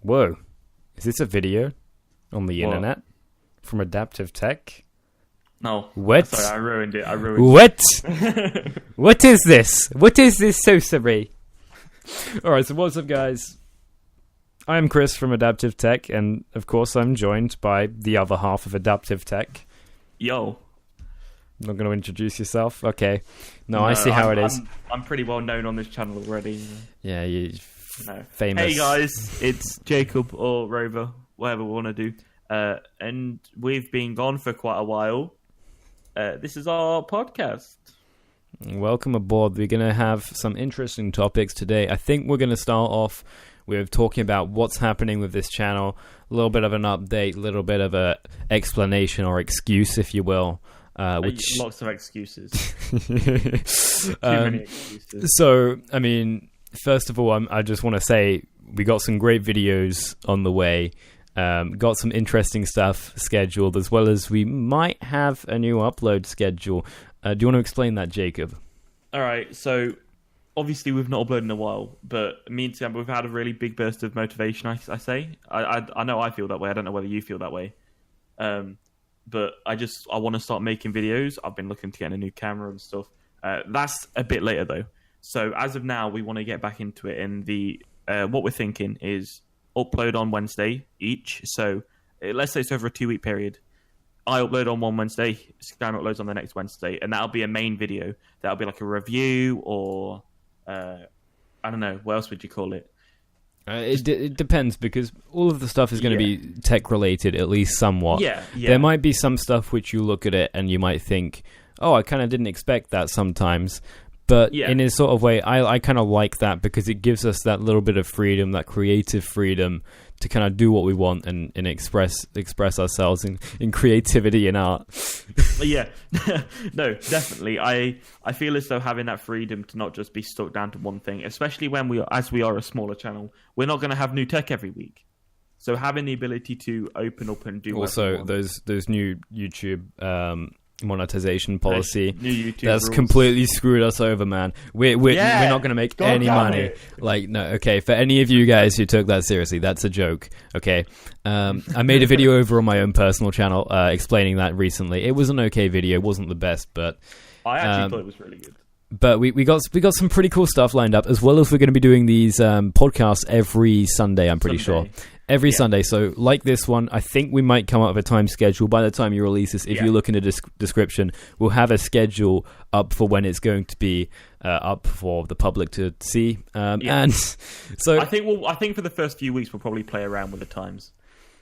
Whoa. Is this a video on the What? internet from Adaptive Tech? No. What? Sorry, I ruined it. What? What is this? What is this sorcery? Alright, so what's up, guys? I'm Chris from Adaptive Tech, and of course I'm joined by the other half of Adaptive Tech. Yo. Not going to introduce yourself? Okay. No, I see how it is. I'm pretty well known on this channel already. Yeah, you No. famous. Hey guys, it's Jacob or Rover, whatever we want to do. And we've been gone for quite a while. This is our podcast. Welcome aboard. We're going to have some interesting topics today. I think we're going to start off with talking about what's happening with this channel, a little bit of an update, a little bit of a explanation or excuse, if you will. Lots of excuses. Too many excuses. So, I mean, first of all, I just want to say we got some great videos on the way. Got some interesting stuff scheduled, as well as we might have a new upload schedule. Do you want to explain that, Jacob? All right, so obviously we've not uploaded in a while, but me and Sam, we've had a really big burst of motivation, I say. I know I feel that way. I don't know whether you feel that way. But I want to start making videos. I've been looking to get a new camera and stuff. That's a bit later, though. So as of now, we want to get back into it. And what we're thinking is upload on Wednesday each. So let's say it's over a 2-week period. I upload on one Wednesday, Skyrim uploads on the next Wednesday, and that'll be a main video. That'll be like a review or, I don't know, what else would you call it? It depends, because all of the stuff is going to be tech-related, at least somewhat. Yeah. There might be some stuff which you look at it and you might think, oh, I kind of didn't expect that sometimes. But in a sort of way, I kind of like that, because it gives us that little bit of freedom, that creative freedom to kind of do what we want and express ourselves in creativity and art. Yeah, no, definitely. I feel as though having that freedom to not just be stuck down to one thing, especially when we are a smaller channel, we're not going to have new tech every week. So having the ability to open up and do also those new YouTube monetization policy that's rules. Completely screwed us over, man. We're not going to make any money. Like, no, okay, for any of you guys who took that seriously, that's a joke. Okay, I made a video over on my own personal channel explaining that recently. It was an okay video, wasn't the best, but I actually thought it was really good. But we got some pretty cool stuff lined up, as well as we're going to be doing these podcasts every Sunday, I'm pretty sure. Every Sunday. So like this one, I think we might come up with a time schedule. By the time you release this, if you look in the description, we'll have a schedule up for when it's going to be up for the public to see. And so I think for the first few weeks, we'll probably play around with the times.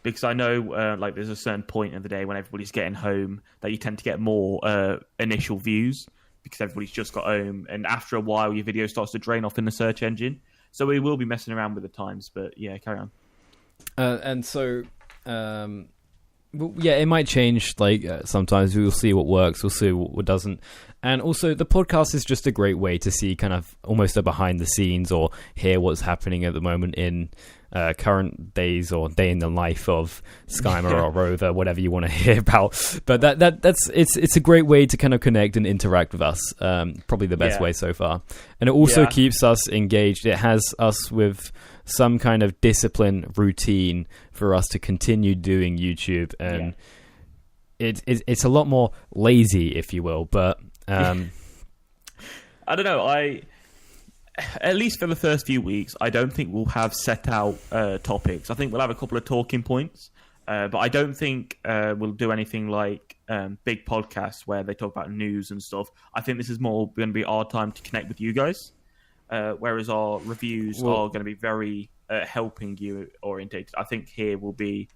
Because I know like there's a certain point in the day when everybody's getting home that you tend to get more initial views, because everybody's just got home, and after a while your video starts to drain off in the search engine. So we will be messing around with the times, but yeah, carry on. And so, it might change. Like sometimes we'll see what works, we'll see what doesn't. And also, the podcast is just a great way to see kind of almost a behind the scenes, or hear what's happening at the moment in current days or day in the life of Skymer or Rover, whatever you want to hear about. But it's a great way to kind of connect and interact with us. Probably the best way so far. And it also keeps us engaged. It has us with some kind of discipline routine for us to continue doing YouTube, and it's a lot more lazy, if you will, but I don't know, at least for the first few weeks, I don't think we'll have set out topics. I think we'll have a couple of talking points, but I don't think we'll do anything like big podcasts where they talk about news and stuff. I think this is more going to be our time to connect with you guys. Whereas our reviews are going to be very helping you orientated. I think here we'll be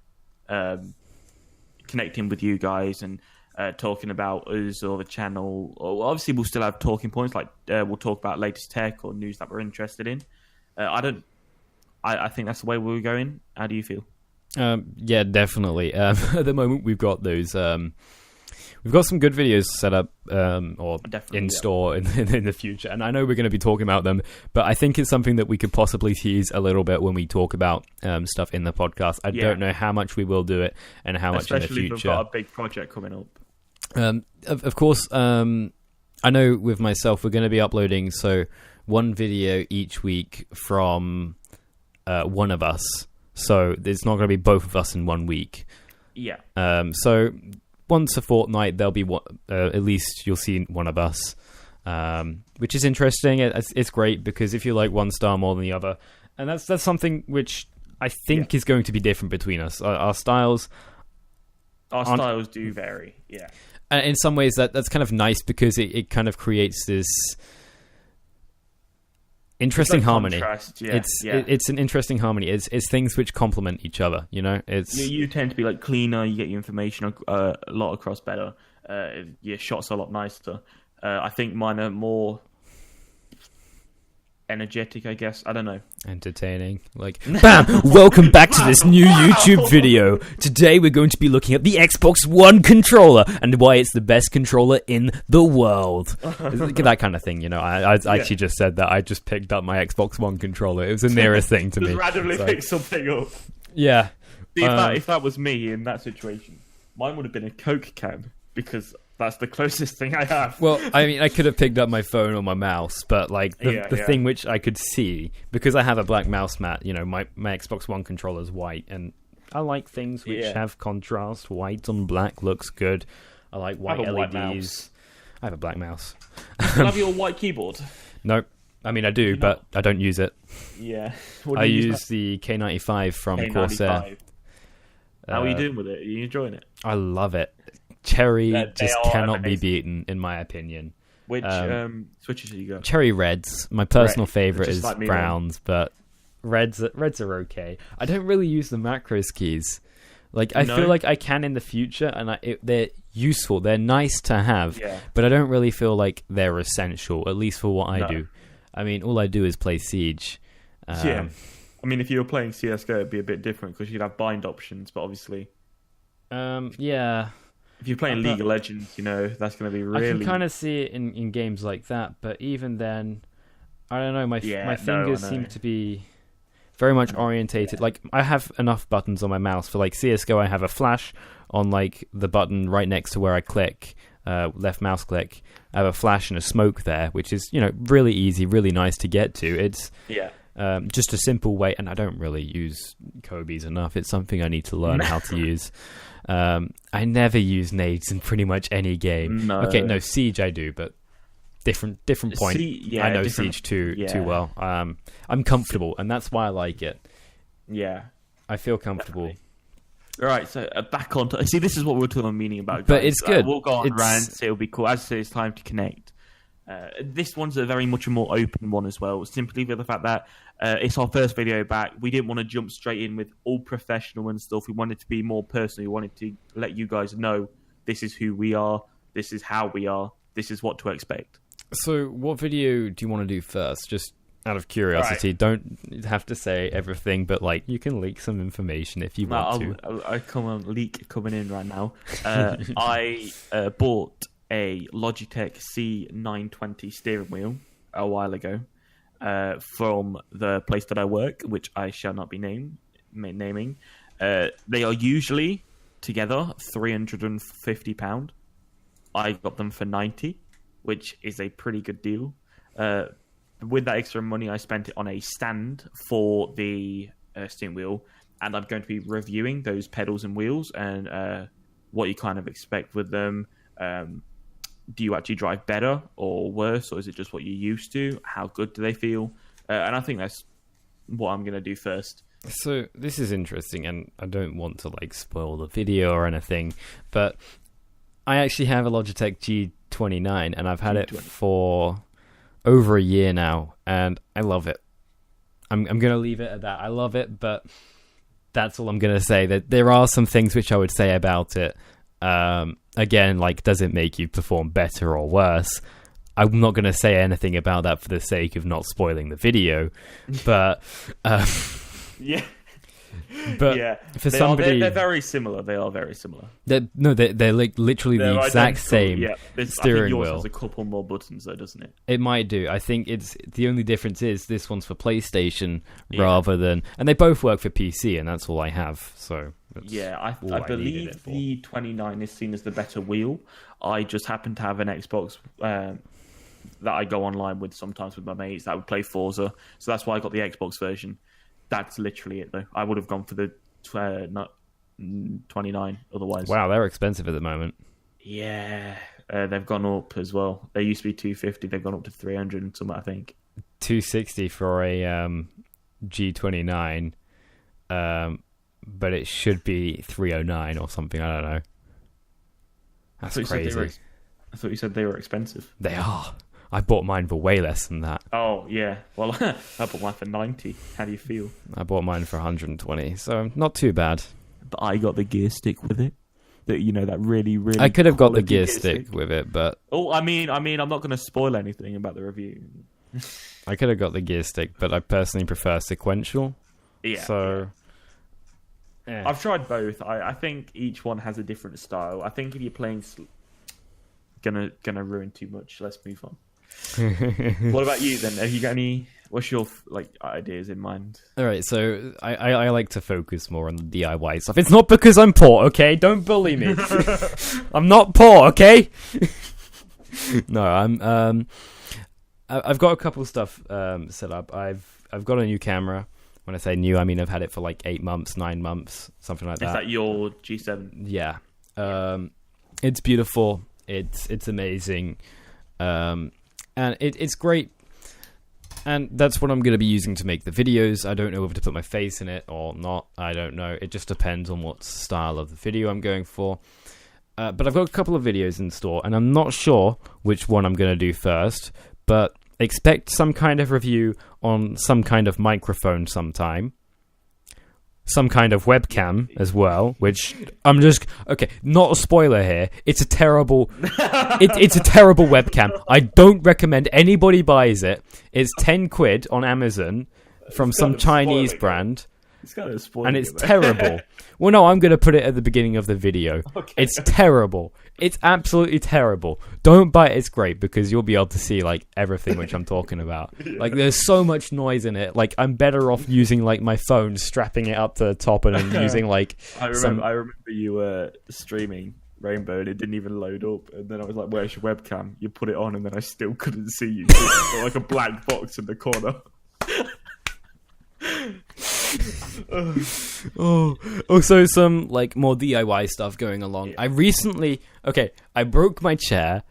connecting with you guys and talking about us or the channel. Obviously, we'll still have talking points, like we'll talk about latest tech or news that we're interested in. I think that's the way we're going. How do you feel? Yeah, definitely. At the moment, we've got those. We've got some good videos set up or in store in the future, and I know we're going to be talking about them, but I think it's something that we could possibly tease a little bit when we talk about stuff in the podcast. I don't know how much we will do it and how much in the future. Especially if we've got a big project coming up. Of course, I know with myself, we're going to be uploading one video each week from one of us. so it's not going to be both of us in 1 week. Yeah. So once a fortnight, there'll be at least you'll see one of us, which is interesting. It's great because if you like one star more than the other, and that's something which I think is going to be different between us. Our styles do vary. Yeah. And in some ways, that's kind of nice because it kind of creates this interesting harmony. Contrast, it's an interesting harmony. It's things which complement each other. It's you tend to be like cleaner. You get your information a lot across better. Your shots are a lot nicer. I think mine are more energetic, I guess. I don't know. Entertaining. Like, bam! Welcome back to this new YouTube video. Today we're going to be looking at the Xbox One controller and why it's the best controller in the world. That kind of thing, I actually just said that. I just picked up my Xbox One controller. It was the nearest thing to me. Just randomly pick something up. Yeah. See, if that was me in that situation, mine would have been a Coke can, because that's the closest thing I have. Well, I mean, I could have picked up my phone or my mouse, but like the thing which I could see, because I have a black mouse mat, my Xbox One controller is white, and I like things which have contrast. White on black looks good. I like white LEDs. I have a black mouse. You have your white keyboard? Nope. I mean, I do, but I don't use it. Yeah. I use the K95 from Corsair. How are you doing with it? Are you enjoying it? I love it. Cherry just cannot be beaten, in my opinion. Which switches have you got? Cherry Reds. My personal favorite is like browns, but Reds are okay. I don't really use the macros keys. Like, I feel like I can in the future, and they're useful. They're nice to have, but I don't really feel like they're essential, at least for what I do. I mean, all I do is play Siege. I mean, if you were playing CSGO, it'd be a bit different because you'd have bind options, but obviously... If you're playing League of Legends, that's going to be really... I can kind of see it in games like that, but even then, I don't know, my fingers seem to be very much orientated. Like, I have enough buttons on my mouse. For, like, CSGO, I have a flash on, like, the button right next to where I click, left mouse click. I have a flash and a smoke there, which is, really easy, really nice to get to. It's just a simple way, and I don't really use Kobe's enough. It's something I need to learn how to use. I never use nades in pretty much any game. No. Okay, no, Siege I do, but different point. I know Siege too well. I'm comfortable, and that's why I like it. Yeah. I feel comfortable. Definitely. All right, so back on to... See, this is what we're talking meaning about, guys. But it's good. We'll go on rants. It'll be cool. As I say, it's time to connect. This one's a very much a more open one as well, simply for the fact that it's our first video back. We didn't want to jump straight in with all professional and stuff. We wanted to be more personal. We wanted to let you guys know this is who we are, this is how we are, this is what to expect. So what video do you want to do first? Just out of curiosity. Right. Don't have to say everything, but like you can leak some information if you want to. I come on, leak coming in right now. I bought a Logitech C920 steering wheel a while ago from the place that I work, which I shall not be naming. They are usually together £350. I got them for £90, which is a pretty good deal. With that extra money, I spent it on a stand for the steering wheel, and I'm going to be reviewing those pedals and wheels and what you kind of expect with them. Do you actually drive better or worse, or is it just what you're used to? How good do they feel? And I think that's what I'm going to do first. So this is interesting, and I don't want to like spoil the video or anything, but I actually have a Logitech G29, and I've had it for over a year now, and I love it. I'm going to leave it at that. I love it, but that's all I'm going to say. That there are some things which I would say about it. Again, like, does it make you perform better or worse? I'm not going to say anything about that for the sake of not spoiling the video, but yeah. But for somebody, they're very similar. They are very similar. They're like literally the exact same steering wheel. Has a couple more buttons, though, doesn't it? It might do. I think it's the only difference is this one's for PlayStation rather than, and they both work for PC, and that's all I have. So I believe the 29 is seen as the better wheel. I just happen to have an Xbox that I go online with sometimes with my mates that would play Forza, so that's why I got the Xbox version. That's literally it, though. I would have gone for the not 29 otherwise. Wow, they're expensive at the moment. Yeah, they've gone up as well. They used to be 250. They've gone up to 300 and something, I think. 260 for a G29, but it should be 309 or something. I don't know. That's crazy. I thought you said they were expensive. They are. I bought mine for way less than that. Oh, yeah. Well, I bought mine for 90. How do you feel? I bought mine for 120, so not too bad. But I got the gear stick with it. That really, really... I could have got the gear stick with it, but... Oh, I mean, I'm not going to spoil anything about the review. I could have got the gear stick, but I personally prefer sequential. Yeah. So... Yeah. I've tried both. I think each one has a different style. I think if you're playing... Gonna ruin too much. Let's move on. What about you then? Have you got any? What's your ideas in mind? All right, so I like to focus more on the DIY stuff. It's not because I'm poor, okay? Don't bully me. I'm not poor, okay? No, I've got a couple stuff set up. I've got a new camera. When I say new, I mean I've had it for like 8 months, 9 months, something like that. Is that your G7? Yeah. It's beautiful. It's amazing. And it's great, and that's what I'm going to be using to make the videos. I don't know whether to put my face in it or not. I don't know. It just depends on what style of the video I'm going for. But I've got a couple of videos in store, and I'm not sure which one I'm going to do first, but expect some kind of review on some kind of microphone sometime. Some kind of webcam as well, which I'm just... Okay, not a spoiler here. It's a terrible... it's a terrible webcam. I don't recommend anybody buys it. It's 10 quid on Amazon from some Chinese brand. It's kind of spoiling, and it's terrible. Well, no, I'm going to put it at the beginning of the video. Okay. It's terrible. It's absolutely terrible. Don't buy it. It's great because you'll be able to see like everything which I'm talking about. Yeah. Like there's so much noise in it. Like I'm better off using like my phone, strapping it up to the top, and then using like. I remember you streaming Rainbow and it didn't even load up, and then I was like, "Where's your webcam?" You put it on, and then I still couldn't see you. Like a black box in the corner. Also some like more DIY stuff going along. Yeah. I broke my chair,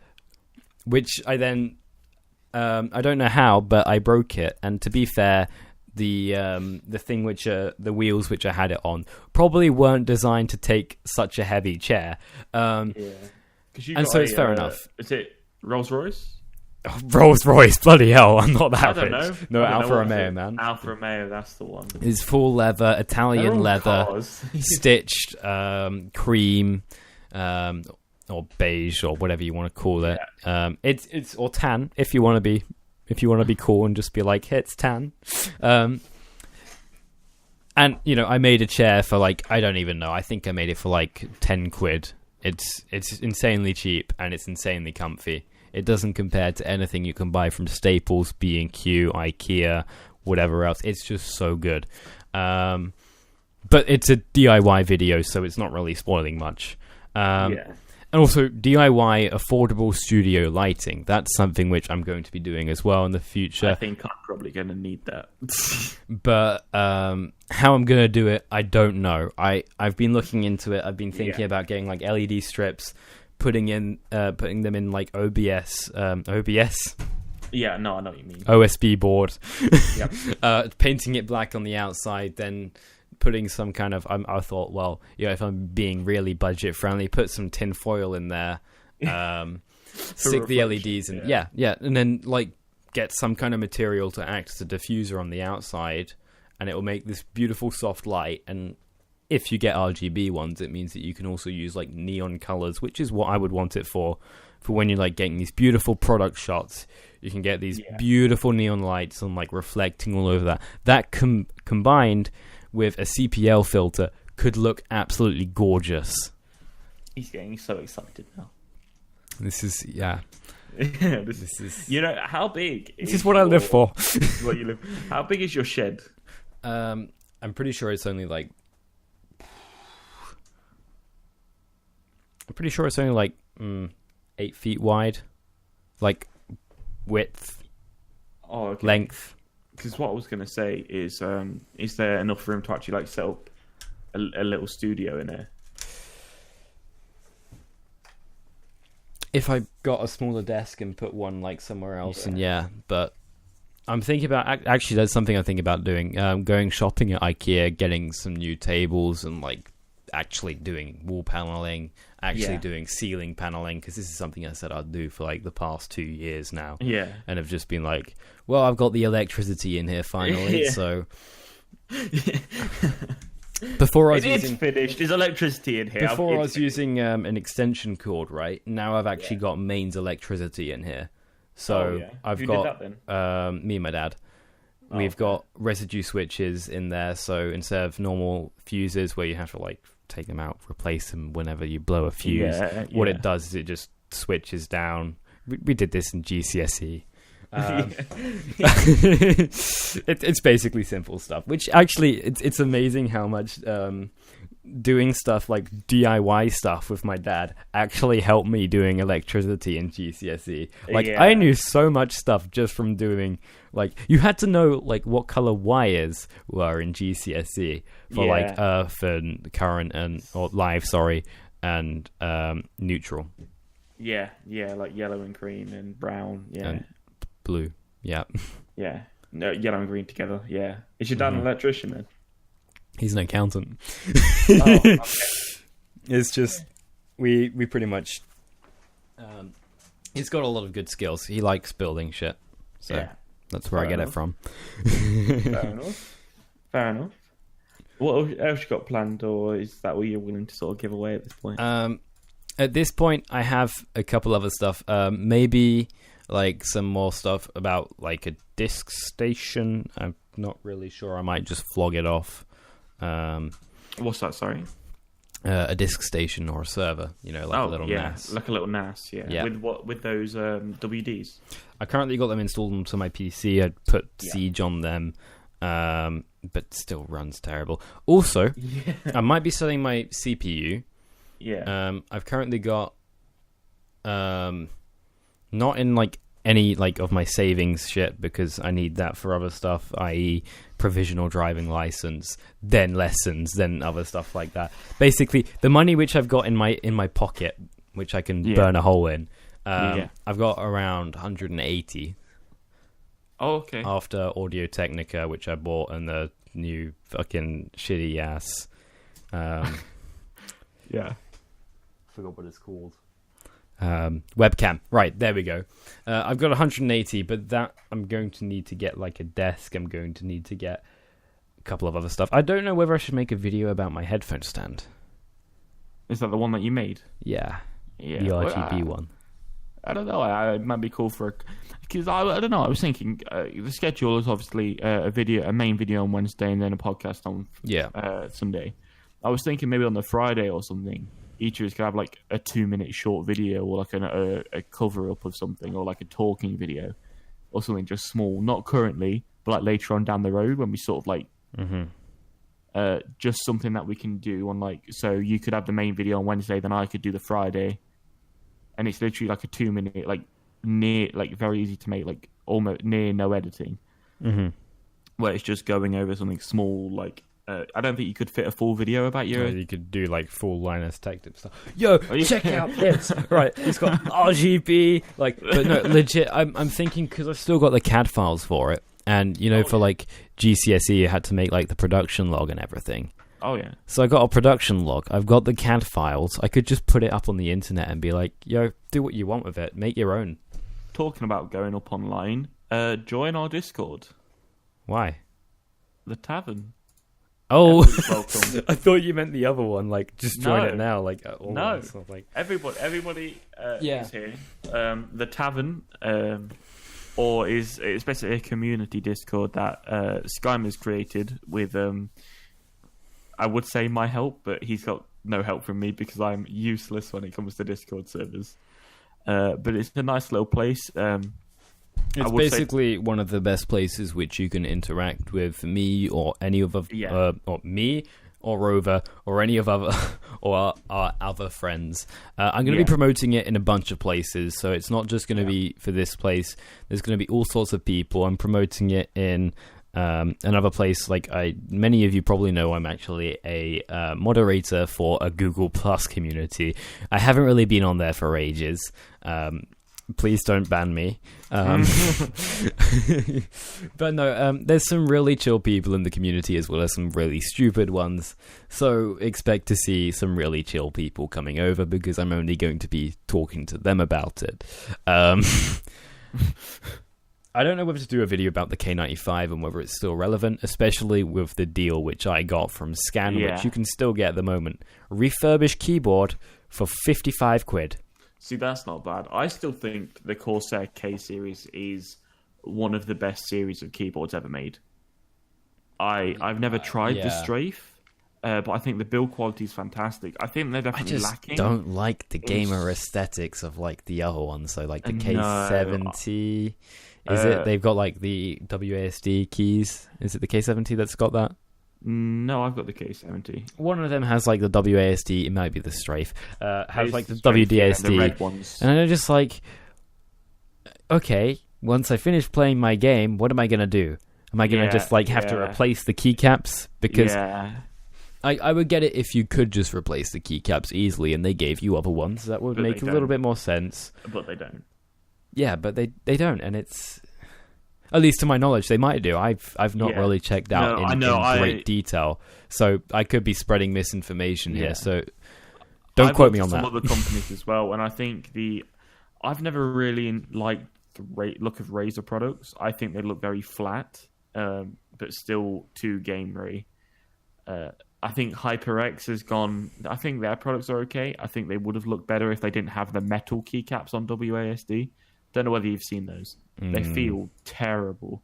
which I then I don't know how, but I broke it. And to be fair, the thing the wheels which I had it on probably weren't designed to take such a heavy chair. And so it's fair enough. Is it Rolls Royce? Oh, Rolls Royce, bloody hell! I'm not that rich. Know. No, Alfa Romeo, man. Alfa Romeo, that's the one. It's full leather, Italian leather, stitched, cream, or beige, or whatever you want to call it. Yeah. It's or tan if you want to be cool and just be like, hey, it's tan. And I made a chair for like I don't even know. I think I made it for like 10 quid. It's insanely cheap and it's insanely comfy. It doesn't compare to anything you can buy from Staples, B&Q, IKEA, whatever else. It's just so good. But it's a DIY video, so it's not really spoiling much. And also, DIY affordable studio lighting. That's something which I'm going to be doing as well in the future. I think I'm probably going to need that. But how I'm going to do it, I don't know. I've been looking into it. I've been thinking about getting like LED strips, putting them in like OBS. Yeah, no, I know what you mean. OSB board. Yep. Painting it black on the outside, then putting some kind of... I thought, well, if I'm being really budget friendly, put some tin foil in there, stick the LEDs in. Yeah, and then like get some kind of material to act as a diffuser on the outside, and it will make this beautiful soft light. And if you get RGB ones, it means that you can also use like neon colors, which is what I would want it for when you're like getting these beautiful product shots. You can get these beautiful neon lights and like reflecting all over that. That combined with a CPL filter could look absolutely gorgeous. He's getting so excited now. This is this is how big this is what I live for. What you live. How big is your shed? I'm pretty sure it's only like 8 feet wide, like width, length. because what I was going to say is there enough room to actually like set up a little studio in there? If I got a smaller desk and put one like somewhere else, and but I'm thinking about actually that's something I think about doing. Going shopping at IKEA, getting some new tables, and like actually doing wall paneling, doing ceiling paneling, because this is something I said I'd do for like the past 2 years now. Yeah, and I've just been like, well, I've got the electricity in here finally, so. Before I was finished. There's electricity in here. Before I was using an extension cord, right? Now I've actually got mains electricity in here. So I've Who got did that, then? Me and my dad. We've got residue switches in there, so instead of normal fuses where you have to like take them out, replace them whenever you blow a fuse, what it does is it just switches down. We did this in GCSE. It's basically simple stuff, which actually it's amazing how much doing stuff like DIY stuff with my dad actually helped me doing electricity in GCSE. Like I knew so much stuff just from doing, like, you had to know like what color wires were in GCSE for like earth and current or live, and neutral. Yeah, like yellow and green and brown. And blue. Yeah. No, yellow and green together. Yeah. Is your dad an electrician then? He's an accountant. Okay. It's just we pretty much. He's got a lot of good skills. He likes building shit, so that's where I get it from. Fair enough. What else you got planned, or is that what you're willing to sort of give away at this point? At this point, I have a couple other stuff. Maybe like some more stuff about like a disc station. I'm not really sure. I might just flog it off. What's that? Sorry. A disc station or a server, like a little NAS. Like a little NAS, yeah. With those WDs? I currently got them installed onto my PC. I put Siege on them, but still runs terrible. Also, I might be selling my CPU. Yeah. I've currently got, not in like any like of my savings shit, because I need that for other stuff, i.e. provisional driving license, then lessons, then other stuff like that. Basically, the money which I've got in my pocket, which I can burn a hole in, I've got around 180. Oh, okay. After Audio Technica, which I bought, and the new fucking shitty ass. Forgot what it's called. Webcam. Right, there we go. I've got 180, but that I'm going to need to get like a desk. I'm going to need to get a couple of other stuff. I don't know whether I should make a video about my headphone stand. Is that the one that you made? Yeah. The RGB one. I don't know. It might be cool for, because I don't know. I was thinking the schedule is obviously a main video on Wednesday, and then a podcast on Sunday. I was thinking maybe on the Friday or something, each of us could have like a 2-minute short video, or like a cover up of something, or like a talking video or something just small. Not currently, but like later on down the road when we sort of like just something that we can do on, like, so you could have the main video on Wednesday, then I could do the Friday, and it's literally like a 2-minute, like very easy to make, like almost near no editing, where it's just going over something small, like. I don't think you could fit a full video about your... You could do, like, full Linus Tech Tip stuff. Yo, check out this! Right, it's got RGB, like... But no, legit, I'm thinking, because I've still got the CAD files for it, and, for, like, GCSE, you had to make, like, the production log and everything. Oh, yeah. So I got a production log. I've got the CAD files. I could just put it up on the internet and be like, yo, do what you want with it. Make your own. Talking about going up online, join our Discord. Why? The Tavern. Oh, I thought you meant the other one. Like, just join it now. Like, no, like everybody is here. The Tavern, or it's basically a community Discord that Skymer's created with, I would say my help, but he's got no help from me because I'm useless when it comes to Discord servers. But it's a nice little place. It's basically one of the best places which you can interact with me or any other, or me, or Rover or any of other or our other friends. I'm going to Yeah. be promoting it in a bunch of places, so it's not just going to be for this place. There's going to be all sorts of people. I'm promoting it in another place. Like many of you probably know, I'm actually a moderator for a Google Plus community. I haven't really been on there for ages. Please don't ban me. But no, there's some really chill people in the community as well as some really stupid ones. So expect to see some really chill people coming over because I'm only going to be talking to them about it. I don't know whether to do a video about the K95 and whether it's still relevant, especially with the deal which I got from Scan, which you can still get at the moment. Refurbished keyboard for 55 quid. See, that's not bad. I still think the Corsair K series is one of the best series of keyboards ever made. I've never tried the Strafe, but I think the build quality is fantastic. I think they're definitely lacking. I don't like the gamer aesthetics of like the other ones. So like the K70, is it? They've got like the WASD keys. Is it the K70 that's got that? No, I've got the K70. One of them has like the WASD. It might be the Strafe. Has It's like the Strafe, WDSD. the red ones. And I'm just like, okay, once I finish playing my game, what am I gonna do? Am I gonna just like have to replace the keycaps? Because I would get it if you could just replace the keycaps easily, and they gave you other ones. That would make a little bit more sense. But they don't. Yeah, but they don't, and it's. At least to my knowledge, they might do. I've not really checked out in great detail, so I could be spreading misinformation here. So don't quote me on that. Some other companies as well, and I think I've never really liked the look of Razer products. I think they look very flat, but still too gamery. I think HyperX has gone. I think their products are okay. I think they would have looked better if they didn't have the metal keycaps on WASD. Don't know whether you've seen those. They feel terrible.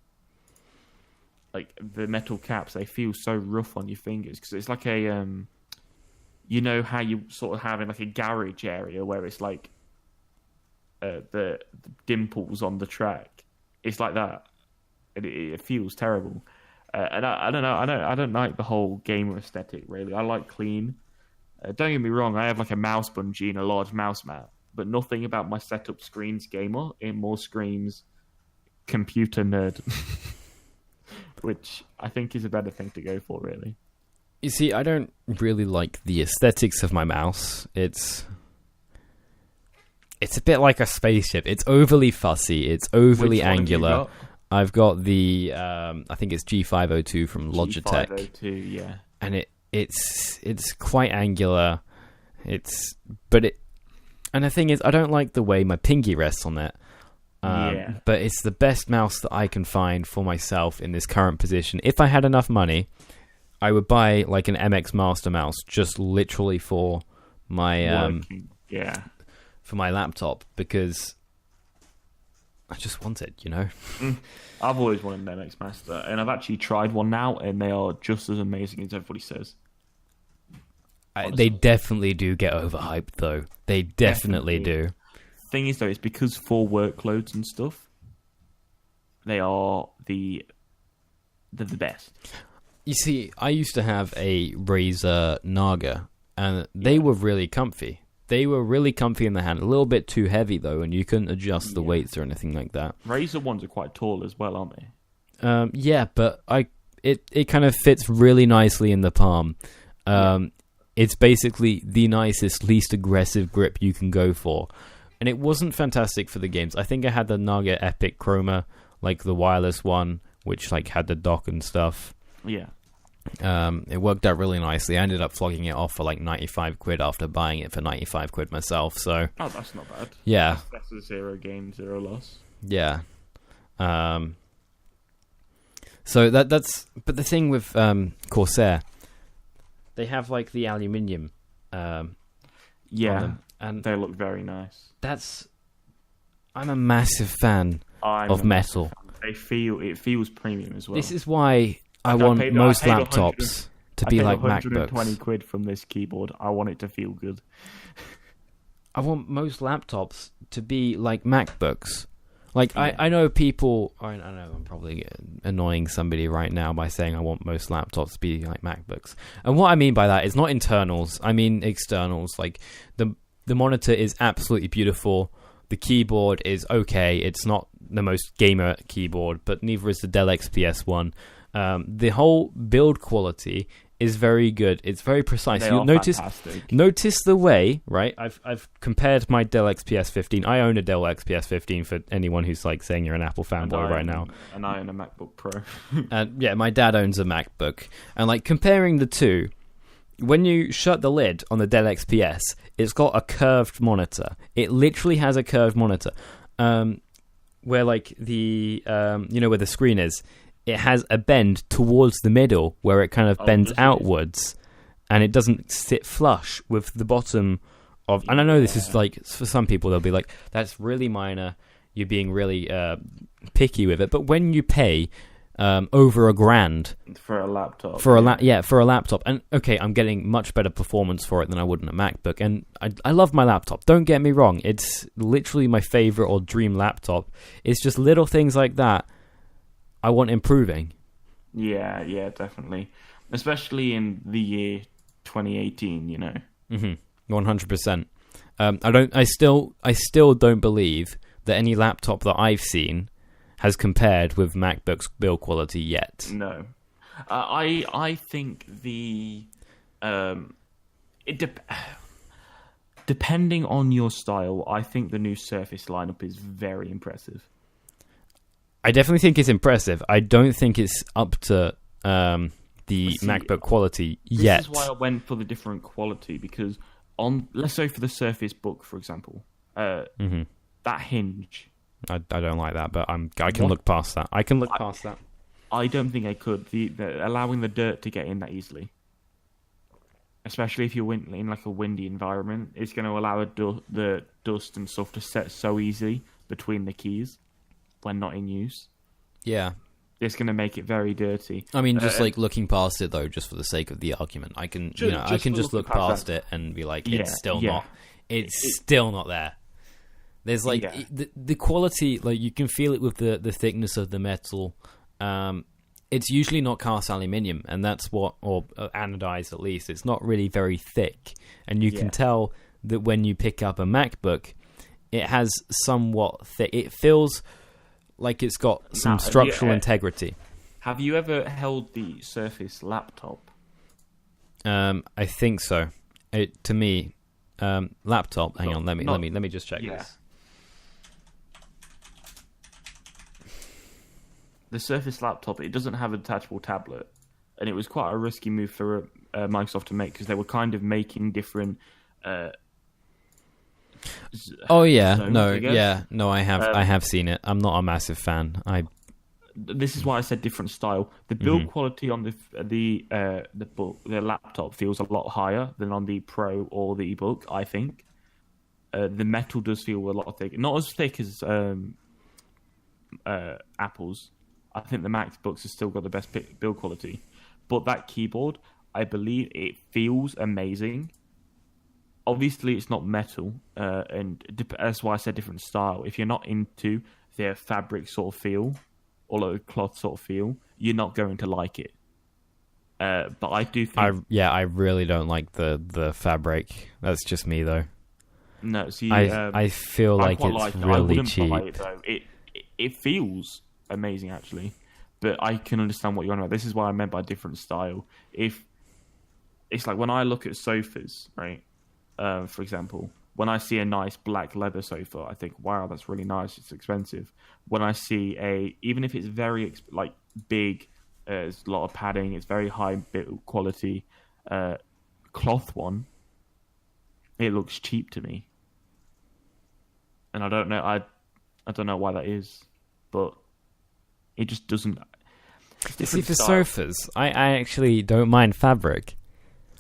Like the metal caps, they feel so rough on your fingers because it's like a, you know how you sort of have in like a garage area where it's like the dimples on the track. It's like that. It feels terrible. And I don't know. I don't like the whole gamer aesthetic really. I like clean. Don't get me wrong. I have like a mouse bungee and a large mouse mat. But nothing about my setup screams gamer. It more screams computer nerd, which I think is a better thing to go for, really. You see, I don't really like the aesthetics of my mouse. It's a bit like a spaceship. It's overly fussy. It's overly angular. I've got the I think it's G502 from Logitech. G502, yeah. And it's quite angular. And the thing is, I don't like the way my pinky rests on it. But it's the best mouse that I can find for myself in this current position. If I had enough money, I would buy like an MX Master mouse just literally for my for my laptop because I just want it, you know. I've always wanted an MX Master, and I've actually tried one now, and they are just as amazing as everybody says. They definitely do get overhyped, though. They definitely do. Thing is, though, it's because for workloads and stuff, they're the best. You see, I used to have a Razer Naga, and they were really comfy. They were really comfy in the hand. A little bit too heavy, though, and you couldn't adjust the weights or anything like that. Razer ones are quite tall as well, aren't they? Yeah, but it kind of fits really nicely in the palm. It's basically the nicest, least aggressive grip you can go for. And it wasn't fantastic for the games. I think I had the Naga Epic Chroma, like the wireless one, which like had the dock and stuff. Yeah. It worked out really nicely. I ended up flogging it off for like 95 quid after buying it for 95 quid myself. So oh, that's not bad. Yeah. That's a 0 gain, 0 loss. Yeah. So that's... But the thing with Corsair... They have like the aluminium, and they look very nice. I'm a massive fan of metal. It feels premium as well. This is why I want most laptops to be like MacBooks. 120 quid from this keyboard. I want it to feel good. I want most laptops to be like MacBooks. Like, I know people... I know I'm probably annoying somebody right now by saying I want most laptops to be like MacBooks. And what I mean by that is not internals, I mean externals. Like, the monitor is absolutely beautiful. The keyboard is okay. It's not the most gamer keyboard, but neither is the Dell XPS one. The whole build quality is very good. It's very precise. You'll notice the way, right? I've compared my Dell XPS 15. I own a Dell XPS 15 for anyone who's like saying you're an Apple fanboy right now. And I own a MacBook Pro. And yeah, my dad owns a MacBook. And like comparing the two, when you shut the lid on the Dell XPS, it's got a curved monitor. It literally has a curved monitor. Where like the where the screen is, it has a bend towards the middle where it kind of bends outwards, and it doesn't sit flush with the bottom of... And I know this is like, for some people, they'll be like, that's really minor, you're being really picky with it. But when you pay over $1,000... For a laptop. For a laptop. And okay, I'm getting much better performance for it than I would in a MacBook. And I love my laptop. Don't get me wrong. It's literally my favorite or dream laptop. It's just little things like that I want improving. Yeah, definitely. Especially in the year 2018, you know. 100%. I still don't believe that any laptop that I've seen has compared with MacBook's build quality yet. No. I think depending on your style, I think the new Surface lineup is very impressive. I definitely think it's impressive. I don't think it's up to the MacBook quality yet. This is why I went for the different quality, because let's say for the Surface Book, for example, that hinge. I don't like that, but I can look past that. Past that. I don't think I could. Allowing the dirt to get in that easily, especially if you're in like a windy environment, it's going to allow the dust and stuff to set so easy between the keys when not in use. Yeah. It's going to make it very dirty. I mean, just like looking past it though, just for the sake of the argument, I can just look past it and be like, it's still not there. There's like the quality, like you can feel it with the thickness of the metal. It's usually not cast aluminium, and that's or anodized at least. It's not really very thick, and you can tell that when you pick up a MacBook, it has somewhat thick. It feels like it's got some structural integrity. Have you ever held the Surface laptop? I think so. To me, laptop. Hang on, let me just check this. The Surface laptop, it doesn't have a detachable tablet, and it was quite a risky move for Microsoft to make, because they were kind of making different. I have seen it. I'm not a massive fan. This is why I said different style. The build quality on the laptop feels a lot higher than on the Pro or the Book. I think the metal does feel a lot thicker, not as thick as Apple's. I think the MacBooks have still got the best build quality, but that keyboard, I believe, it feels amazing. Obviously, it's not metal, and that's why I said different style. If you're not into their fabric sort of feel or like a cloth sort of feel, you're not going to like it. But I do think... I really don't like the fabric. That's just me, though. No, see... I feel like it's really cheap. Buy it, though. It feels amazing, actually, but I can understand what you're on about. This is what I meant by different style. If it's like when I look at sofas, right? For example, when I see a nice black leather sofa, I think, wow, that's really nice. It's expensive. When I see even if it's very big, there's a lot of padding, it's very high build quality, cloth one, it looks cheap to me. And I don't know, I don't know why that is, but it just doesn't. See, for sofas, I actually don't mind fabric.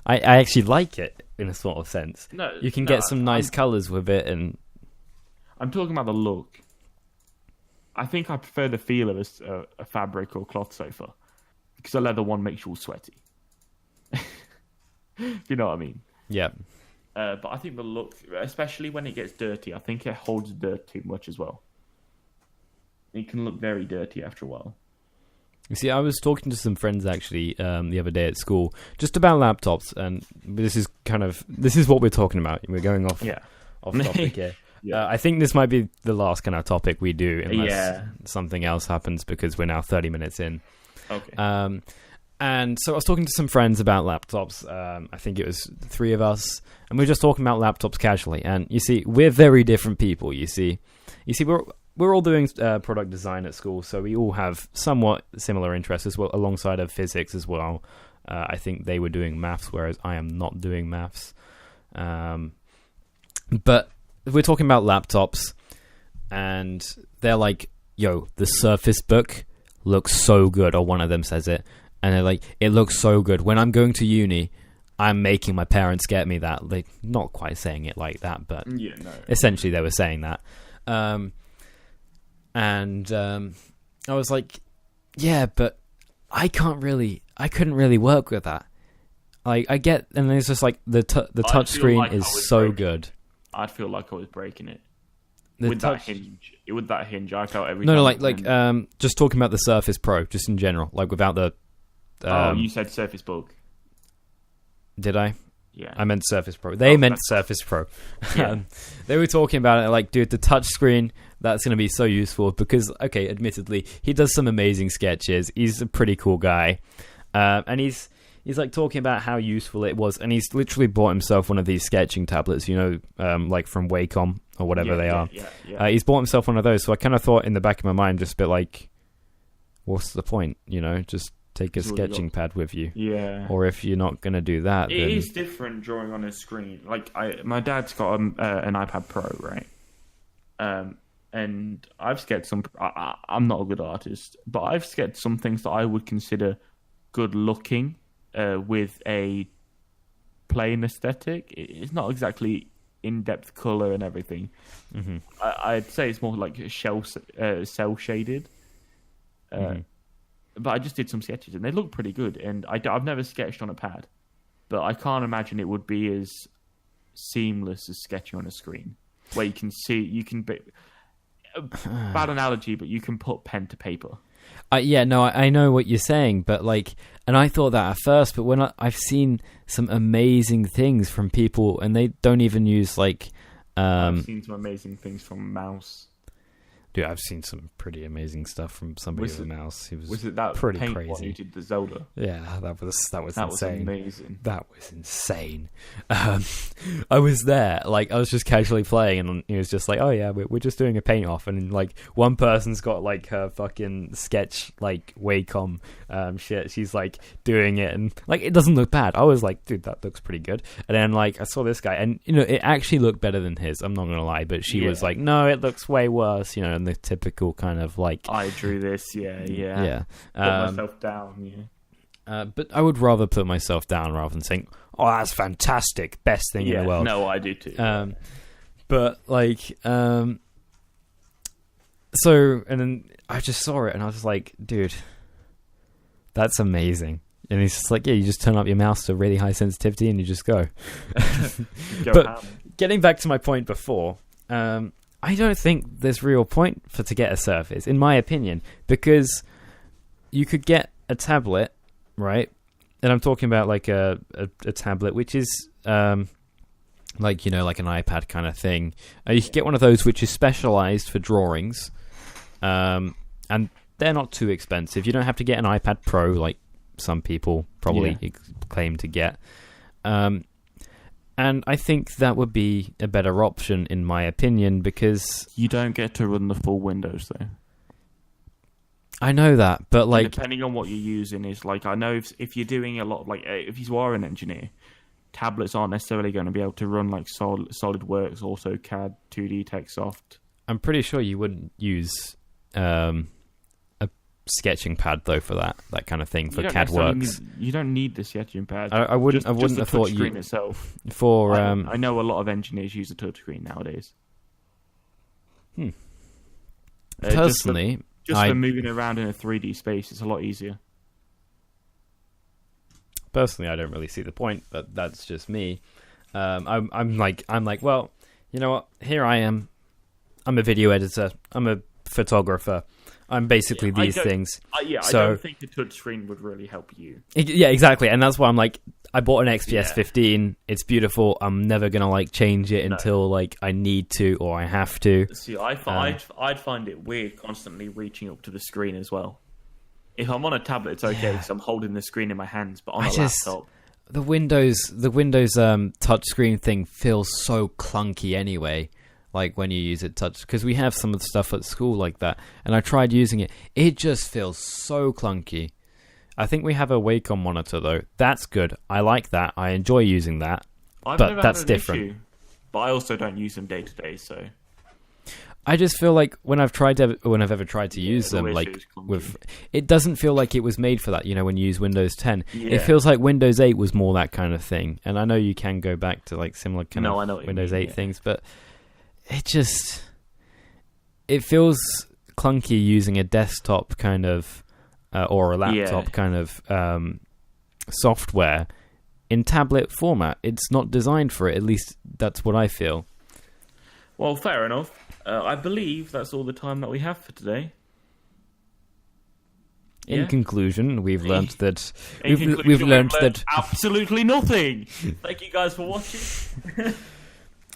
I actually like it in a sort of sense. No, you can get some nice colours with it, and I'm talking about the look. I think I prefer the feel of a fabric or cloth sofa, because a leather one makes you all sweaty. You know what I mean? Yeah. But I think the look, especially when it gets dirty, I think it holds dirt too much as well. it can look very dirty after a while. You see, I was talking to some friends actually the other day at school just about laptops, and this is what we're talking about. We're going off topic here. Yeah. I think this might be the last kind of topic we do unless something else happens, because we're now 30 minutes in. Okay. And so I was talking to some friends about laptops. I think it was 3 of us, and we were just talking about laptops casually. And you see, we're very different people. You see, we're all doing product design at school, so we all have somewhat similar interests as well, alongside of physics as well. I think they were doing maths, whereas I am not doing maths. But we're talking about laptops, and they're like, "Yo, the Surface Book looks so good," or one of them says it, and they're like, "It looks so good. When I'm going to uni, I'm making my parents get me that." They not quite saying it like that, but essentially they were saying that. And I was like, yeah, but I couldn't really work with that. Like, I get, and it's just like the touch screen is so good. I'd feel like I was breaking it. With that hinge, I felt every time. No, just talking about the Surface Pro, just in general, like without the... you said Surface Book. Did I? Yeah. I meant Surface Pro. They meant Surface Pro. Yeah. They were talking about it like, dude, the touch screen, that's going to be so useful because, okay, admittedly, he does some amazing sketches. He's a pretty cool guy. And he's like talking about how useful it was. And he's literally bought himself one of these sketching tablets, like from Wacom or whatever they are. Yeah. He's bought himself one of those. So I kind of thought in the back of my mind, just a bit like, what's the point? Just take a sketching pad with you. Yeah. Or if you're not going to do that, it is different drawing on a screen. Like my dad's got an iPad Pro, right? And I've sketched some. I'm not a good artist, but I've sketched some things that I would consider good looking with a plain aesthetic. It's not exactly in-depth color and everything. Mm-hmm. I'd say it's more like cell shaded. But I just did some sketches and they look pretty good. And I've never sketched on a pad, but I can't imagine it would be as seamless as sketching on a screen, where you can see, bad analogy, but you can put pen to paper. I know what you're saying, but and I thought that at first, but when I've seen some amazing things from people, and they don't even use I've seen some amazing things from Mouse. Dude, I've seen some pretty amazing stuff from somebody with a mouse. Was it that pretty paint crazy. One you did the Zelda? Yeah, that was insane. Was amazing. That was insane. I was there, I was just casually playing, and he was just like, "Oh yeah, we're just doing a paint off," and one person's got her fucking sketch Wacom shit. She's doing it, and it doesn't look bad. I was like, dude, that looks pretty good. And then I saw this guy, and it actually looked better than his. I'm not gonna lie, but she was like, "No, it looks way worse," and the typical kind of I drew this, yeah. Put myself down, but I would rather put myself down rather than saying, "Oh, that's fantastic, best thing in the world." No, I do too. But so, and then I just saw it and I was like, dude, that's amazing. And he's just like, yeah, you just turn up your mouse to really high sensitivity and you just go. But getting back to my point before, I don't think there's real point to get a Surface, in my opinion, because you could get a tablet, right? And I'm talking about a tablet which is like an iPad kind of thing. You could get one of those which is specialized for drawings, and they're not too expensive. You don't have to get an iPad Pro like some people probably claim to get. And I think that would be a better option, in my opinion, because you don't get to run the full Windows though. I know that, but depending on what you're using, is I know if you're doing a lot if you are an engineer, tablets aren't necessarily going to be able to run SolidWorks, AutoCAD, 2D TechSoft. I'm pretty sure you wouldn't use a sketching pad though for that kind of thing for CADWorks. You don't need the sketching pad. I wouldn't have thought you itself. For I know a lot of engineers use a touchscreen nowadays. Personally, just for moving around in a 3D space, it's a lot easier. Personally, I don't really see the point, but that's just me. I'm like, well, you know what? Here I am. I'm a video editor. I'm a photographer. I'm basically these things. I So don't think a touchscreen would really help you. yeah, exactly, and that's why I'm like, I bought an XPS 15. It's beautiful. I'm never gonna like change it until like I need to or I have to. See, I'd find it weird constantly reaching up to the screen as well. If I'm on a tablet, it's okay because I'm holding the screen in my hands, but on a laptop, the Windows touchscreen thing feels so clunky anyway. Like when you use it touch, because we have some of the stuff at school like that, and I tried using it. It just feels so clunky. I think we have a Wacom monitor though. That's good. I like that. I enjoy using that. But that's different. Issue, but I also don't use them day to day, so. I just feel like when I've ever tried to use them, like it doesn't feel like it was made for that. You know, when you use Windows 10, it feels like Windows 8 was more that kind of thing. And I know you can go back to like similar kind of Windows 8 things, but it feels clunky using a desktop kind of or a laptop kind of software in tablet format. It's not designed for it. At least that's what I feel. Well, fair enough. I believe that's all the time that we have for today. In conclusion, we've learned that absolutely nothing. Thank you guys for watching.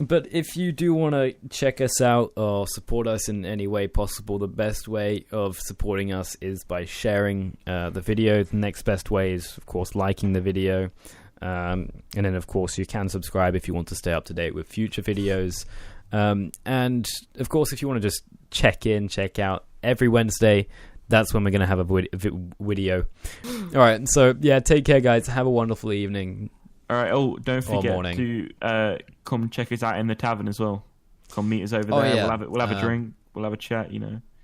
But if you do want to check us out or support us in any way possible, the best way of supporting us is by sharing the video. The next best way is, of course, liking the video. And then, of course, you can subscribe if you want to stay up to date with future videos. And, of course, if you want to just check out every Wednesday, that's when we're going to have a video. All right, so, yeah, take care, guys. Have a wonderful evening. All right. Oh, don't forget to come check us out in the tavern as well. Come meet us over there. Yeah. We'll have a drink. We'll have a chat. You know.